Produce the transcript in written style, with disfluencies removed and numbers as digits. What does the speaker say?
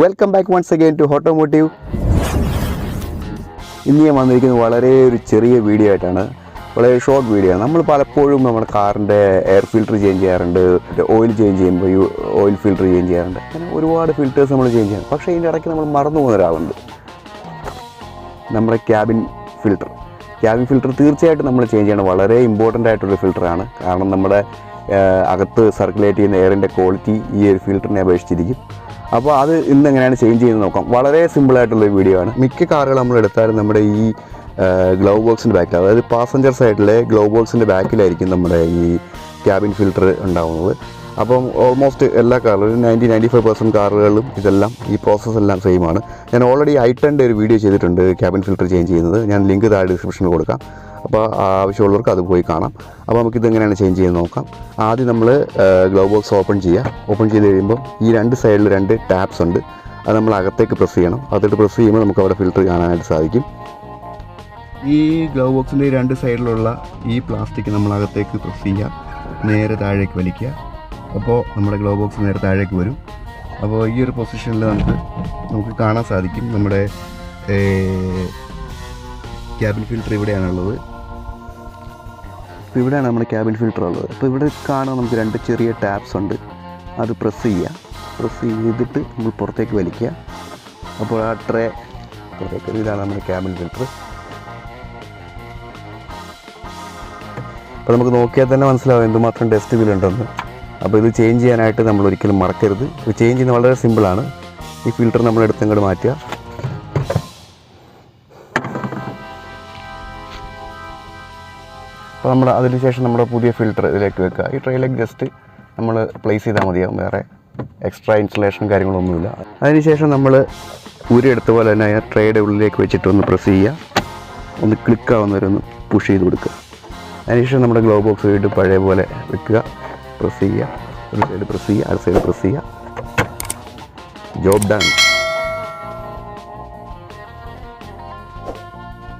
Welcome back once again to automotive. ഇന്ന് ഞാൻ വന്നിരിക്കുന്നത് വളരെ ഒരു ചെറിയ വീഡിയോ ആയിട്ടാണ്, വളരെ ഷോർട്ട് വീഡിയോ ആണ്. നമ്മൾ പലപ്പോഴും നമ്മുടെ കാറിൻ്റെ എയർ ഫിൽറ്റർ ചേഞ്ച് ചെയ്യാറുണ്ട്, ഓയിൽ ചേഞ്ച് ചെയ്യുമ്പോൾ ഓയിൽ ഫിൽറ്റർ ചേഞ്ച് ചെയ്യാറുണ്ട്, അങ്ങനെ ഒരുപാട് ഫിൽറ്റേഴ്സ് നമ്മൾ ചേഞ്ച് ചെയ്യാം. പക്ഷേ ഇതിൻ്റെ ഇടയ്ക്ക് നമ്മൾ മറന്നു പോകുന്ന ഒരാളുണ്ട്, നമ്മുടെ ക്യാബിൻ ഫിൽറ്റർ. ക്യാബിൻ ഫിൽറ്റർ തീർച്ചയായിട്ടും നമ്മൾ ചേഞ്ച് ചെയ്യണം. വളരെ ഇമ്പോർട്ടൻ്റ് ആയിട്ടുള്ള ഫിൽറ്ററാണ്. കാരണം നമ്മുടെ അകത്ത് സർക്കുലേറ്റ് ചെയ്യുന്ന എയറിൻ്റെ ക്വാളിറ്റി ഈ ഒരു ഫിൽറ്ററിനെ അപേക്ഷിച്ചിരിക്കും. അപ്പോൾ അത് ഇന്ന് എങ്ങനെയാണ് ചേഞ്ച് ചെയ്യുന്നത് നോക്കാം. വളരെ സിമ്പിളായിട്ടുള്ളൊരു വീഡിയോ ആണ്. മിക്ക കാറുകൾ നമ്മൾ എടുത്താലും നമ്മുടെ ഈ ഗ്ലൗ ബോക്സിൻ്റെ ബാക്കിൽ, അതായത് പാസഞ്ചർ സൈഡിലെ ഗ്ലൗ ബോക്സിൻ്റെ ബാക്കിലായിരിക്കും നമ്മുടെ ഈ ക്യാബിൻ ഫിൽറ്റർ ഉണ്ടാകുന്നത്. അപ്പം ഓൾമോസ്റ്റ് എല്ലാ കാറുകളും 90-95% കാറുകളിലും ഇതെല്ലാം ഈ പ്രോസസ്സ് എല്ലാം സെയിമാണ്. ഞാൻ ഓൾറെഡി ഐ10ൻ്റെ ഒരു വീഡിയോ ചെയ്തിട്ടുണ്ട് ക്യാബിൻ ഫിൽറ്റർ ചേഞ്ച് ചെയ്യുന്നത്. ഞാൻ ലിങ്ക് താഴെ ഡിസ്ക്രിപ്ഷനിൽ കൊടുക്കാം. അപ്പോൾ ആവശ്യമുള്ളവർക്ക് അത് പോയി കാണാം. അപ്പോൾ നമുക്കിതെങ്ങനെയാണ് ചേഞ്ച് ചെയ്ത് നോക്കാം. ആദ്യം നമ്മൾ ഗ്ലൗ ബോക്സ് ഓപ്പൺ ചെയ്യുക. ഓപ്പൺ ചെയ്ത് കഴിയുമ്പോൾ ഈ രണ്ട് സൈഡിൽ 2 ടാപ്സ് ഉണ്ട്. അത് നമ്മൾ അകത്തേക്ക് പ്രസ് ചെയ്യണം. അകത്തോട്ട് പ്രസ് ചെയ്യുമ്പോൾ നമുക്ക് അവിടെ ഫിൽറ്റർ കാണാനായിട്ട് സാധിക്കും. ഈ ഗ്ലൗ ബോക്സിൻ്റെ 2 സൈഡിലുള്ള ഈ പ്ലാസ്റ്റിക് നമ്മൾ അകത്തേക്ക് പ്രസ് ചെയ്യുക, നേരെ താഴേക്ക് വലിക്കുക. അപ്പോൾ നമ്മുടെ ഗ്ലൗ ബോക്സ് നേരെ താഴേക്ക് വരും. അപ്പോൾ ഈ ഒരു പൊസിഷനിൽ നമുക്ക് കാണാൻ സാധിക്കും നമ്മുടെ ക്യാബിൻ ഫിൽറ്റർ ഇവിടെയാണുള്ളത്. അപ്പോൾ ഇവിടെയാണ് നമ്മുടെ ക്യാബിൻ ഫിൽറ്റർ ഉള്ളത്. അപ്പോൾ ഇവിടെ കാണാൻ നമുക്ക് 2 ചെറിയ ടാപ്സ് ഉണ്ട്. അത് പ്രസ് ചെയ്യുക. പ്രസ് ചെയ്തിട്ട് നമ്മൾ പുറത്തേക്ക് വലിക്കുക. അപ്പോൾ ആ ട്രേ പുറത്തേക്ക്, ഇതാണ് നമ്മുടെ ക്യാബിൻ ഫിൽറ്റർ. അപ്പോൾ നമുക്ക് നോക്കിയാൽ തന്നെ മനസ്സിലാവും എന്തുമാത്രം ഡസ്റ്റ് ഇതിലുണ്ടെന്ന്. അപ്പോൾ ഇത് ചേഞ്ച് ചെയ്യാനായിട്ട് നമ്മൾ ഒരിക്കലും മറക്കരുത്. ഇത് ചേഞ്ച് ചെയ്യുന്നത് വളരെ സിമ്പിളാണ്. ഈ ഫിൽറ്റർ നമ്മൾ എടുത്തങ്ങോട്ട് മാറ്റുക. അപ്പോൾ അതിനുശേഷം നമ്മുടെ പുതിയ ഫിൽറ്റർ ഇതിലേക്ക് വെക്കുക. ഈ ട്രേയിലേക്ക് ജസ്റ്റ് നമ്മൾ പ്ലേസ് ചെയ്താൽ മതിയാവും. വേറെ എക്സ്ട്രാ ഇൻസ്റ്റലേഷൻ കാര്യങ്ങളൊന്നുമില്ല. അതിനുശേഷം നമ്മൾ എടുത്ത പോലെ തന്നെ ആ ട്രേയുടെ ഉള്ളിലേക്ക് വെച്ചിട്ട് ഒന്ന് പ്രസ് ചെയ്യുക. ഒന്ന് ക്ലിക്കാവുന്നവരൊന്ന് പുഷ് ചെയ്ത് കൊടുക്കുക. അതിനുശേഷം നമ്മുടെ ഗ്ലൗ ബോക്സ് വീണ്ടും പഴയ പോലെ വെക്കുക. പ്രസ് ചെയ്യുക. ഒരു സൈഡ് പ്രസ് ചെയ്യുക, അടുത്ത സൈഡ് പ്രസ് ചെയ്യുക. Job done.